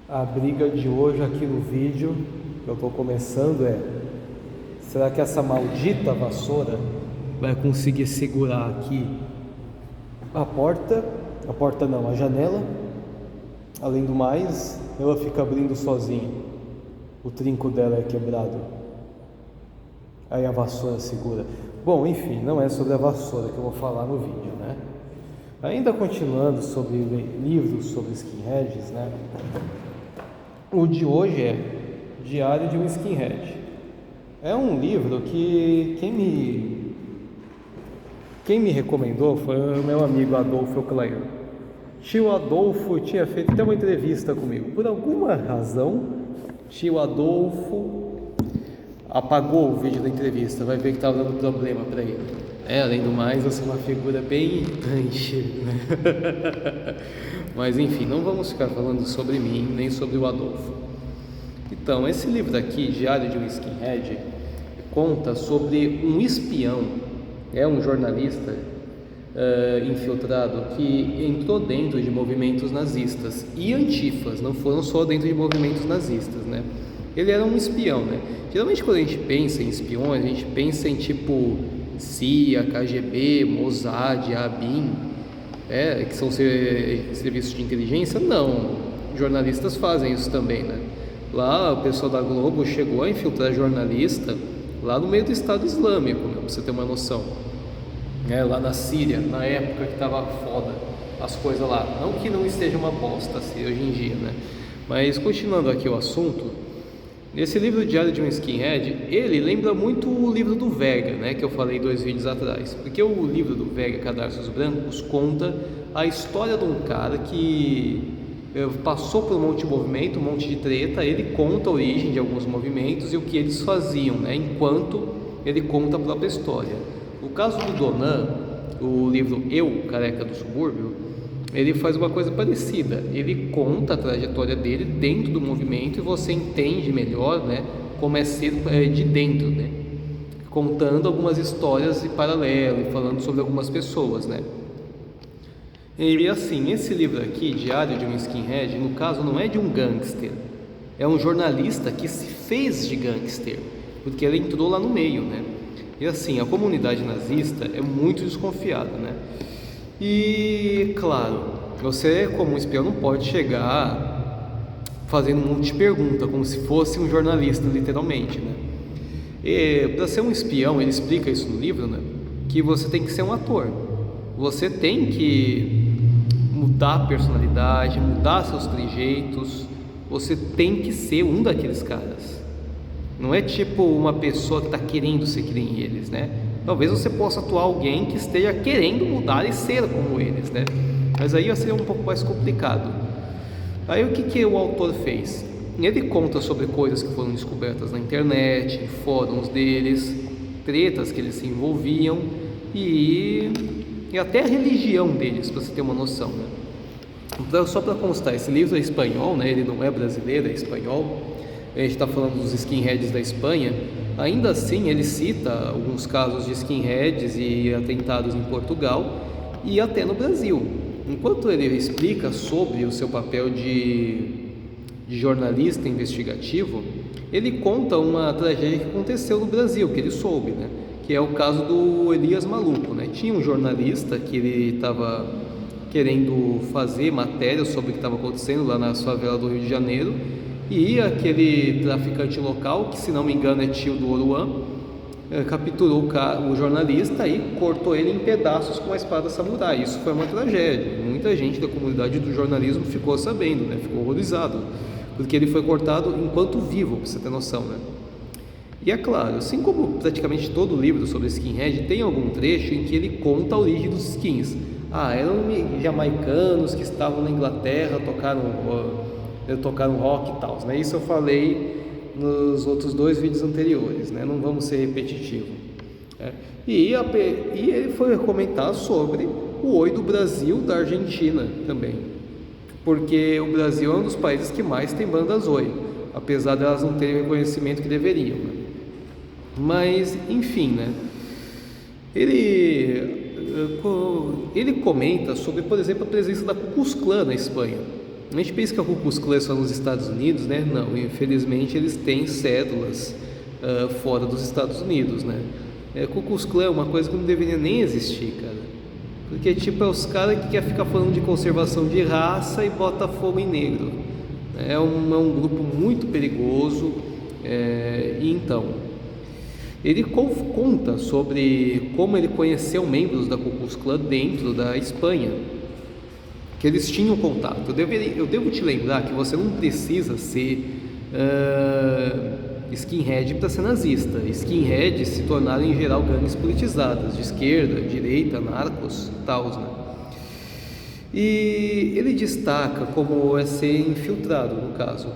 A briga de hoje aqui no vídeo que eu estou começando é: será que essa maldita vassoura vai conseguir segurar aqui a porta não, a janela? Além do mais, ela fica abrindo sozinha, o trinco dela é quebrado, aí a vassoura segura. Bom, enfim, não é sobre a vassoura que eu vou falar no vídeo, né? Ainda continuando sobre livros sobre skinheads, né? O de hoje é Diário de um Skinhead. É um livro que quem me recomendou foi o meu amigo Adolfo Euclair. Tio Adolfo tinha feito até uma entrevista comigo. Por alguma razão, tio Adolfo apagou o vídeo da entrevista. Vai ver que estava dando problema para ele. Além do mais, eu sou uma figura bem irritante, né? Mas enfim, não vamos ficar falando sobre mim, nem sobre o Adolfo. Então, esse livro aqui, Diário de um Skinhead, conta sobre um espião, um jornalista infiltrado que entrou dentro de movimentos nazistas e antifas, não foram só dentro de movimentos nazistas, né? Ele era um espião, né? Geralmente quando a gente pensa em espiões, a gente pensa em tipo CIA, KGB, Mossad, ABIN, que são serviços de inteligência. Não, jornalistas fazem isso também, né? Lá o pessoal da Globo chegou a infiltrar jornalista lá no meio do Estado Islâmico, né, pra você ter uma noção. Lá na Síria, na época que estava foda as coisas lá. Não que não esteja uma bosta assim hoje em dia, né? Mas continuando aqui o assunto, esse livro Diário de um Skinhead, ele lembra muito o livro do Vega, né, que eu falei 2 vídeos atrás. Porque o livro do Vega, Cadarços Brancos, conta a história de um cara que passou por um monte de movimento, um monte de treta. Ele conta a origem de alguns movimentos e o que eles faziam, né, enquanto ele conta a própria história. No caso do Donan, o livro Eu, Careca do Subúrbio, ele faz uma coisa parecida. Ele conta a trajetória dele dentro do movimento e você entende melhor, né, como é ser de dentro, né, contando algumas histórias em paralelo e falando sobre algumas pessoas, né. E assim, esse livro aqui, Diário de um Skinhead, no caso não é de um gangster, é um jornalista que se fez de gangster, porque ele entrou lá no meio, né? E assim, a comunidade nazista é muito desconfiada, né? E claro, você como espião não pode chegar fazendo um monte de pergunta, como se fosse um jornalista, literalmente, né? E para ser um espião, ele explica isso no livro, né, que você tem que ser um ator. Você tem que mudar a personalidade, mudar seus trejeitos. Você tem que ser um daqueles caras. Não é tipo uma pessoa que está querendo ser que nem eles, né? Talvez você possa atuar alguém que esteja querendo mudar e ser como eles, né? Mas aí seria um pouco mais complicado. Aí o que o autor fez? Ele conta sobre coisas que foram descobertas na internet, em fóruns deles, tretas que eles se envolviam e até a religião deles, para você ter uma noção, né? Então, só para constar, esse livro é espanhol, né? Ele não é brasileiro, é espanhol. A gente está falando dos skinheads da Espanha. Ainda assim, ele cita alguns casos de skinheads e atentados em Portugal e até no Brasil. Enquanto ele explica sobre o seu papel de jornalista investigativo, ele conta uma tragédia que aconteceu no Brasil, que ele soube, né? Que é o caso do Elias Maluco, né? Tinha um jornalista que ele estava querendo fazer matéria sobre o que estava acontecendo lá na favela do Rio de Janeiro, e aquele traficante local, que se não me engano é tio do Oruan, capturou o jornalista e cortou ele em pedaços com uma espada samurai. Isso foi uma tragédia. Muita gente da comunidade do jornalismo ficou sabendo, né? Ficou horrorizado, porque ele foi cortado enquanto vivo, para você ter noção, né? E é claro, assim como praticamente todo livro sobre skinhead, tem algum trecho em que ele conta a origem dos skins. Eram jamaicanos que estavam na Inglaterra, tocaram rock e tal, né? Isso eu falei nos outros 2 vídeos anteriores, né? Não vamos ser repetitivos. E ele foi comentar sobre o Oi do Brasil, da Argentina também, porque o Brasil é um dos países que mais tem bandas Oi, apesar de elas não terem o reconhecimento que deveriam, né? Mas, enfim, né? Ele comenta sobre, por exemplo, a presença da Ku Klux Klan na Espanha. A gente pensa que a Ku Klux Klan é só nos Estados Unidos, né? Não, infelizmente eles têm cédulas fora dos Estados Unidos, né? Ku Klux Klan é uma coisa que não deveria nem existir, cara. Porque tipo, é os caras que querem ficar falando de conservação de raça e bota fogo em negro. É um grupo muito perigoso. E então, ele conta sobre como ele conheceu membros da Ku Klux Klan dentro da Espanha, que eles tinham contato. Eu devo te lembrar que você não precisa ser skinhead para ser nazista. Skinheads se tornaram em geral gangues politizadas, de esquerda, direita, narcos e tal, né? E ele destaca como é ser infiltrado, no caso.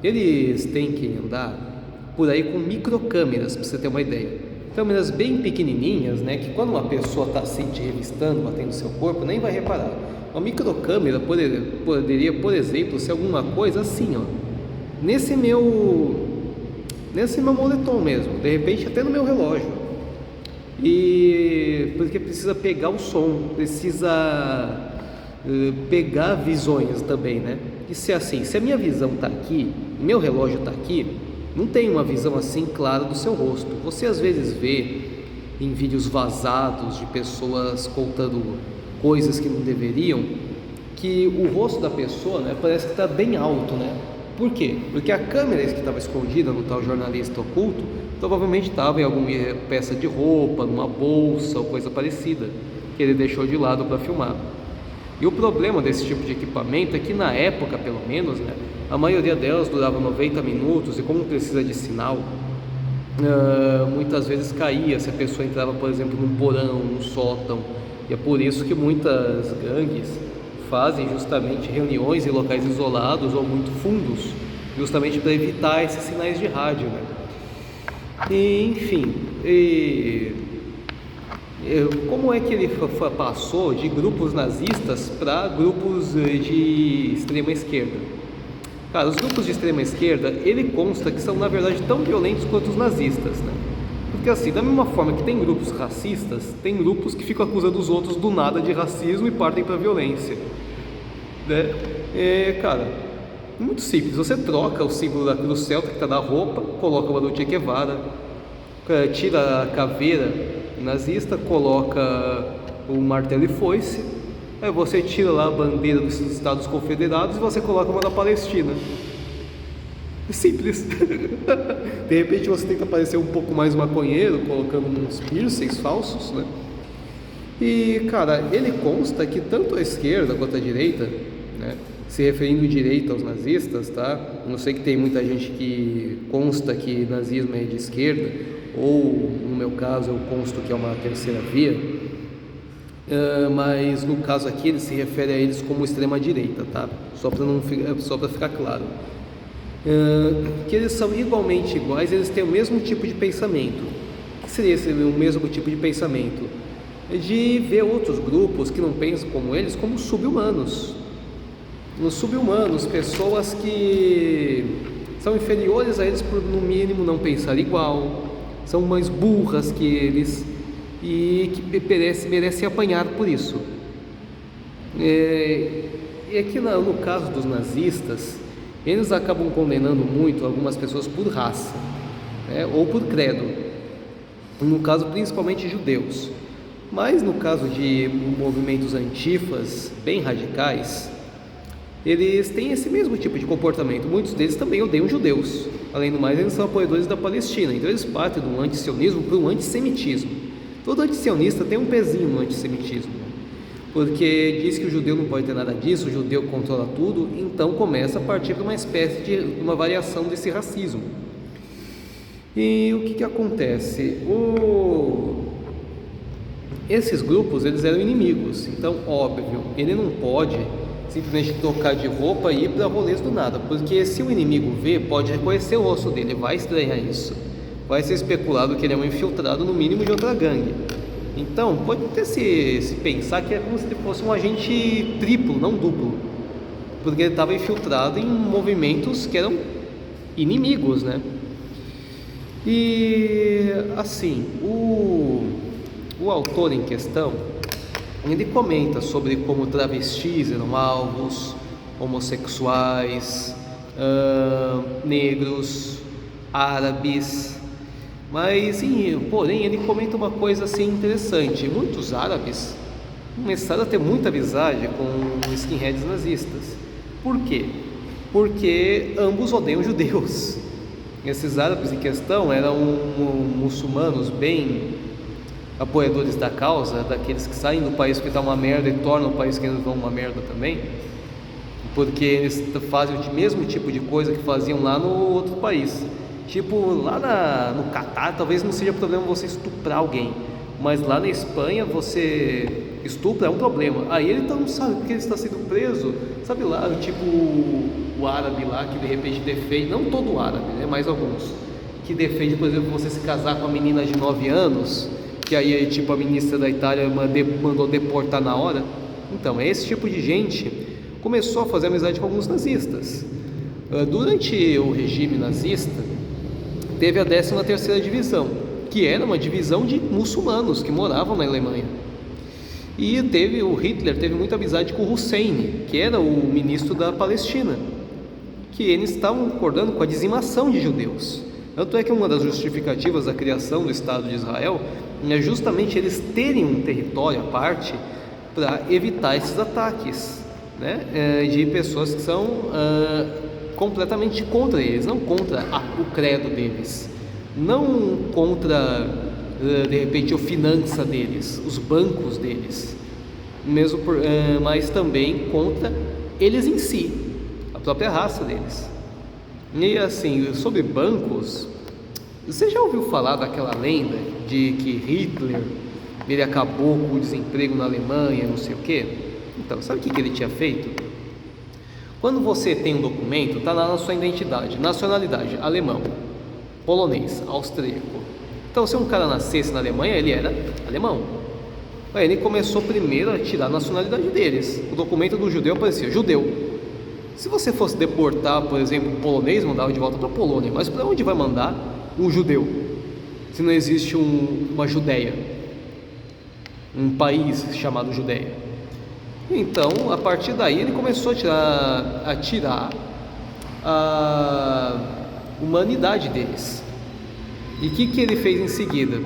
Eles têm que andar por aí com microcâmeras, para você ter uma ideia. Câmeras bem pequenininhas, né, que quando uma pessoa está assim te revistando, batendo no seu corpo, nem vai reparar. Uma microcâmera poderia, por exemplo, ser alguma coisa assim, ó, nesse meu moletom mesmo, de repente até no meu relógio. E porque precisa pegar o som, precisa pegar visões também, né? E se é assim, se a minha visão está aqui, meu relógio está aqui, não tem uma visão assim clara do seu rosto. Você às vezes vê em vídeos vazados de pessoas contando coisas que não deveriam, que o rosto da pessoa, né, parece que está bem alto, né? Por quê? Porque a câmera que estava escondida no tal jornalista oculto provavelmente estava em alguma peça de roupa, numa bolsa ou coisa parecida, que ele deixou de lado para filmar. E o problema desse tipo de equipamento é que na época, pelo menos, né, a maioria delas durava 90 minutos e como precisa de sinal, muitas vezes caía se a pessoa entrava, por exemplo, num porão, num sótão. E é por isso que muitas gangues fazem justamente reuniões em locais isolados ou muito fundos, justamente para evitar esses sinais de rádio, né? E, enfim, como é que ele passou de grupos nazistas para grupos de extrema esquerda? Cara, os grupos de extrema esquerda, ele consta que são na verdade tão violentos quanto os nazistas, né? Porque assim, da mesma forma que tem grupos racistas, tem grupos que ficam acusando os outros do nada de racismo e partem para violência, né? Cara, muito simples, você troca o símbolo da cruz celta que está na roupa, coloca uma do Che Guevara, tira a caveira nazista, coloca o martelo e foice, aí você tira lá a bandeira dos Estados Confederados e você coloca uma da Palestina. Simples. De repente você tenta parecer um pouco mais maconheiro, colocando uns piercings falsos, né? E, cara, ele consta que tanto a esquerda quanto a direita, né, se referindo direita aos nazistas, tá? Não sei que tem muita gente que consta que nazismo é de esquerda, ou no meu caso eu consto que é uma terceira via, mas no caso aqui ele se refere a eles como extrema direita, tá? Só para ficar claro. Que eles são igualmente iguais, eles têm o mesmo tipo de pensamento. O que seria o mesmo tipo de pensamento? De ver outros grupos que não pensam como eles como sub-humanos. Os sub-humanos, pessoas que são inferiores a eles por no mínimo não pensar igual, são mais burras que eles e que merecem apanhar por isso. E aqui no caso dos nazistas, eles acabam condenando muito algumas pessoas por raça, né, ou por credo, no caso principalmente judeus. Mas no caso de movimentos antifas bem radicais, eles têm esse mesmo tipo de comportamento. Muitos deles também odeiam judeus. Além do mais, eles são apoiadores da Palestina. Então eles partem do antissionismo para o antissemitismo. Todo antissionista tem um pezinho no antissemitismo, porque diz que o judeu não pode ter nada disso, o judeu controla tudo. Então começa a partir de uma espécie de uma variação desse racismo. E o que acontece? Esses grupos, eles eram inimigos. Então, óbvio, ele não pode simplesmente trocar de roupa e ir para rolês do nada, porque se o inimigo vê, pode reconhecer o rosto dele, vai estranhar isso, vai ser especulado que ele é um infiltrado no mínimo de outra gangue. Então pode até se pensar que é como se ele fosse um agente triplo, não duplo, porque ele estava infiltrado em movimentos que eram inimigos, né? E assim, o autor em questão, ele comenta sobre como travestis eram alvos, homossexuais, negros, árabes. Mas, sim, porém, ele comenta uma coisa assim interessante. Muitos árabes começaram a ter muita amizade com skinheads nazistas. Por quê? Porque ambos odeiam judeus. Esses árabes em questão eram muçulmanos bem apoiadores da causa, daqueles que saem do país que está uma merda e tornam o país que eles vão uma merda também, porque eles fazem o mesmo tipo de coisa que faziam lá no outro país. Tipo, lá no Catar, talvez não seja problema você estuprar alguém, mas lá na Espanha, você estupra é um problema. Aí ele não sabe porque ele está sendo preso, sabe lá, tipo o árabe lá que de repente defende, não todo árabe, né, mas alguns, que defende, por exemplo, você se casar com uma menina de 9 anos, que aí tipo a ministra da Itália mandou deportar na hora. Então, esse tipo de gente começou a fazer amizade com alguns nazistas. Durante o regime nazista, teve a 13ª Divisão, que era uma divisão de muçulmanos que moravam na Alemanha. E o Hitler teve muita amizade com o Hussein, que era o ministro da Palestina, que eles estavam concordando com a dizimação de judeus. Tanto é que uma das justificativas da criação do Estado de Israel é justamente eles terem um território à parte para evitar esses ataques, né, de pessoas que são completamente contra eles, não contra o credo deles, não contra, de repente, a finança deles, os bancos deles, mas também contra eles em si, a própria raça deles. E assim, sobre bancos, você já ouviu falar daquela lenda de que Hitler ele acabou com o desemprego na Alemanha, não sei o quê? Então, sabe o que ele tinha feito? Quando você tem um documento, está lá na sua identidade, nacionalidade, alemão, polonês, austríaco. Então, se um cara nascesse na Alemanha, ele era alemão. Aí ele começou primeiro a tirar a nacionalidade deles. O documento do judeu aparecia judeu. Se você fosse deportar, por exemplo, um polonês, mandava de volta para a Polônia. Mas para onde vai mandar um judeu? Se não existe uma Judéia, um país chamado Judéia. Então, a partir daí, ele começou a tirar a humanidade deles. E o que ele fez em seguida?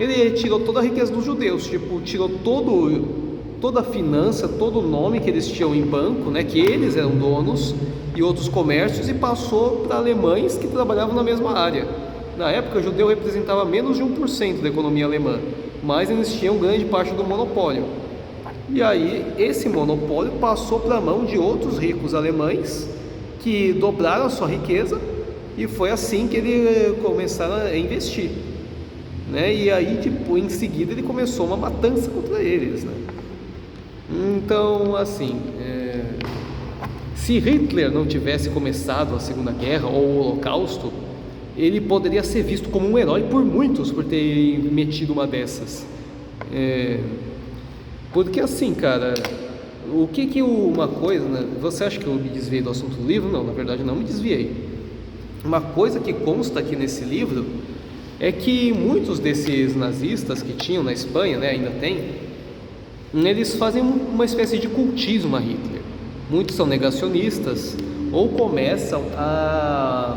Ele tirou toda a riqueza dos judeus, tipo, tirou toda a finança, todo o nome que eles tinham em banco, né, que eles eram donos, e outros comércios, e passou para alemães que trabalhavam na mesma área. Na época, o judeu representava menos de 1% da economia alemã, mas eles tinham grande parte do monopólio. E aí, esse monopólio passou para a mão de outros ricos alemães, que dobraram a sua riqueza, e foi assim que eles começaram a investir, né? E aí, tipo, em seguida, ele começou uma matança contra eles, né? Então, assim, se Hitler não tivesse começado a Segunda Guerra ou o Holocausto, ele poderia ser visto como um herói por muitos por ter metido uma dessas. Porque assim, cara, uma coisa, né? Você acha que eu me desviei do assunto do livro? Não, na verdade não me desviei. Uma coisa que consta aqui nesse livro é que muitos desses nazistas que tinham na Espanha, né, ainda tem, eles fazem uma espécie de cultismo a Hitler. Muitos são negacionistas ou começam a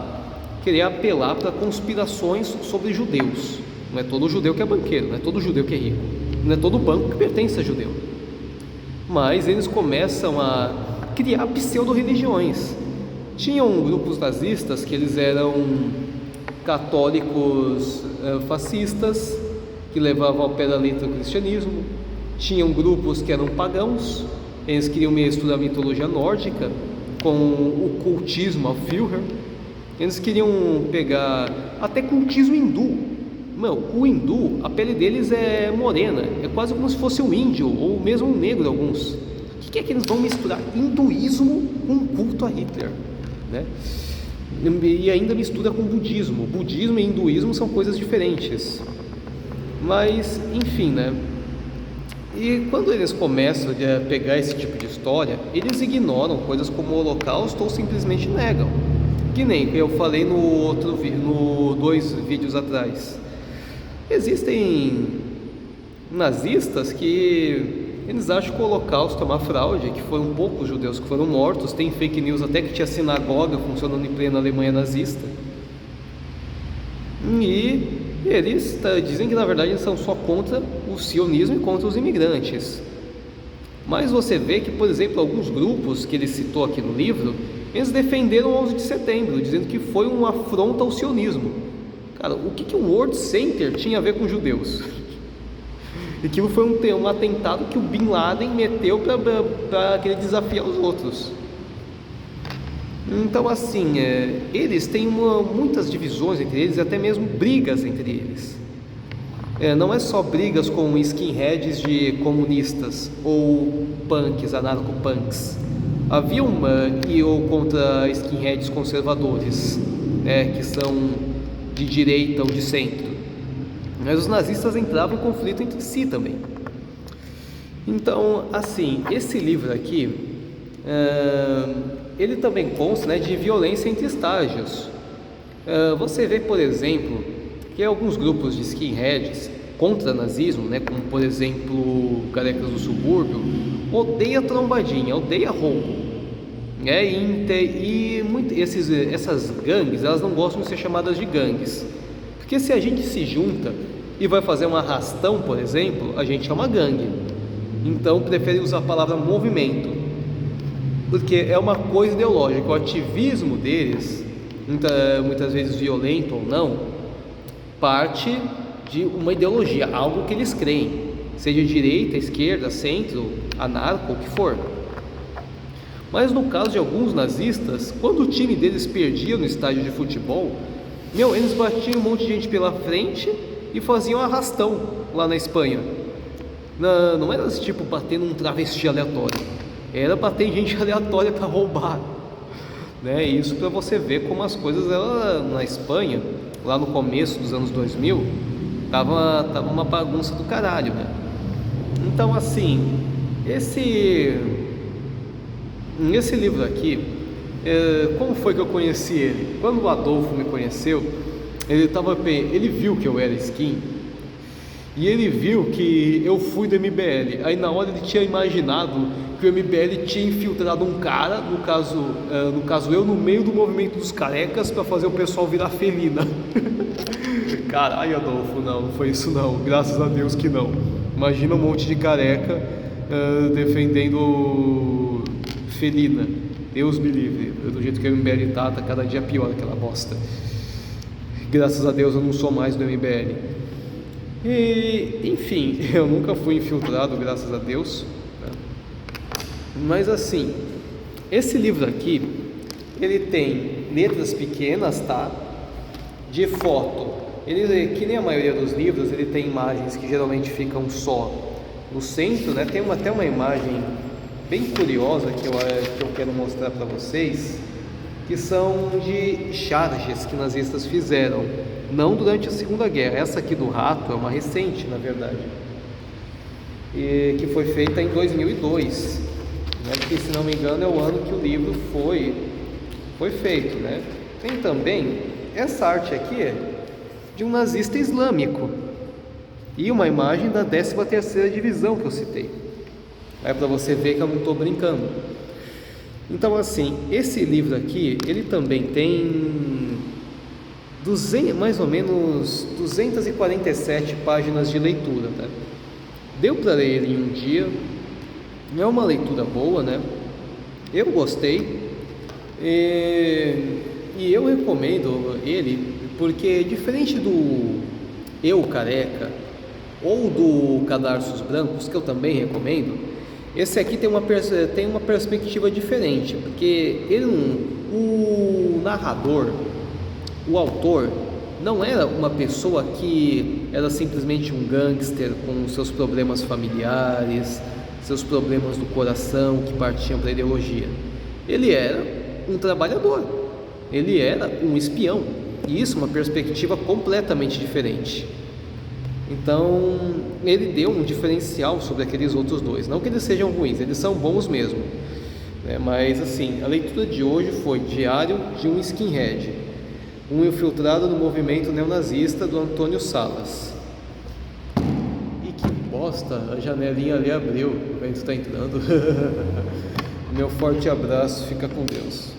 querer apelar para conspirações sobre judeus. Não é todo judeu que é banqueiro, não é todo judeu que é rico, não é todo banco que pertence a judeu. Mas eles começam a criar pseudo-religiões. Tinham grupos nazistas que eles eram católicos fascistas, que levavam ao pé da letra o cristianismo. Tinham grupos que eram pagãos, eles queriam misturar a mitologia nórdica com o cultismo ao Führer. Eles queriam pegar até cultismo hindu. O hindu, a pele deles é morena, é quase como se fosse um índio ou mesmo um negro alguns. O que é que eles vão misturar hinduísmo com culto a Hitler, né? E ainda mistura com budismo. Budismo e hinduísmo são coisas diferentes. Mas, enfim, né? E quando eles começam a pegar esse tipo de história, eles ignoram coisas como o Holocausto ou simplesmente negam. Que nem eu falei no 2 vídeos atrás. Existem nazistas que Eles acham que o Holocausto é uma fraude, que foram poucos judeus que foram mortos. Tem fake news até que tinha sinagoga funcionando em plena Alemanha nazista. E eles dizem que na verdade eles são só contra o sionismo e contra os imigrantes. Mas você vê que, por exemplo, alguns grupos que ele citou aqui no livro, eles defenderam o 11 de setembro, dizendo que foi uma afronta ao sionismo. Cara, o que um World Center tinha a ver com judeus? Aquilo foi um atentado que o Bin Laden meteu para querer desafiar os outros. Então, assim, eles têm muitas divisões entre eles, até mesmo brigas entre eles. Não é só brigas com skinheads de comunistas ou punks, anarco-punks. Havia ou contra skinheads conservadores, que são de direita ou de centro. Mas os nazistas entravam em conflito entre si também. Então, assim, esse livro aqui, ele também consta, de violência entre estágios. Você vê, por exemplo, que alguns grupos de skinheads contra nazismo, como por exemplo Carecas do Subúrbio, odeia trombadinha, odeia roubo, essas gangues, elas não gostam de ser chamadas de gangues, porque se a gente se junta e vai fazer um arrastão, por exemplo, a gente é uma gangue. Então prefere usar a palavra movimento, porque é uma coisa ideológica. O ativismo deles, muitas vezes violento ou não, parte de uma ideologia, algo que eles creem, seja direita, esquerda, centro, anarco, o que for. Mas no caso de alguns nazistas, quando o time deles perdia no estádio de futebol, eles batiam um monte de gente pela frente e faziam arrastão lá na Espanha. Não era tipo bater num travesti aleatório, era bater em gente aleatória para roubar. Isso para você ver como as coisas na Espanha, lá no começo dos anos 2000, tava uma bagunça do caralho, Então, assim, esse livro aqui, como foi que eu conheci ele? Quando o Adolfo me conheceu, ele viu que eu era skin e ele viu que eu fui do MBL. Aí na hora ele tinha imaginado que o MBL tinha infiltrado um cara, no caso eu, no meio do movimento dos carecas para fazer o pessoal virar felina. Caralho, Adolfo, não foi isso não, graças a Deus que não. Imagina um monte de careca defendendo felina, Deus me livre. Do jeito que o MBL tá cada dia pior aquela bosta. Graças a Deus eu não sou mais do MBL. E, enfim, eu nunca fui infiltrado, graças a Deus. Mas assim, esse livro aqui, ele tem letras pequenas, de foto. Ele, que nem a maioria dos livros, ele tem imagens que geralmente ficam só no centro, Tem até uma imagem bem curiosa que eu quero mostrar para vocês, que são de charges que nazistas fizeram, não durante a Segunda Guerra. Essa aqui do rato é uma recente, na verdade, e que foi feita em 2002, que, se não me engano, é o ano que o livro foi feito, Tem também essa arte aqui de um nazista islâmico e uma imagem da 13ª Divisão que eu citei. Para você ver que eu não estou brincando. Então, assim, esse livro aqui, ele também tem mais ou menos 247 páginas de leitura, Deu para ler ele em um dia. É uma leitura boa, Eu gostei. E eu recomendo ele porque, diferente do Eu Careca ou do Cadarços Brancos, que eu também recomendo, esse aqui tem uma perspectiva diferente, porque o narrador, o autor, não era uma pessoa que era simplesmente um gangster com seus problemas familiares, seus problemas do coração que partiam para a ideologia. Ele era um trabalhador, ele era um espião, e isso é uma perspectiva completamente diferente. Então, ele deu um diferencial sobre aqueles outros dois. Não que eles sejam ruins, eles são bons mesmo, Mas, assim, a leitura de hoje foi Diário de um Skinhead, um infiltrado no movimento neonazista, do Antônio Salas. E que bosta! Nossa, a janelinha ali abriu, o vento está entrando. Meu forte abraço, fica com Deus.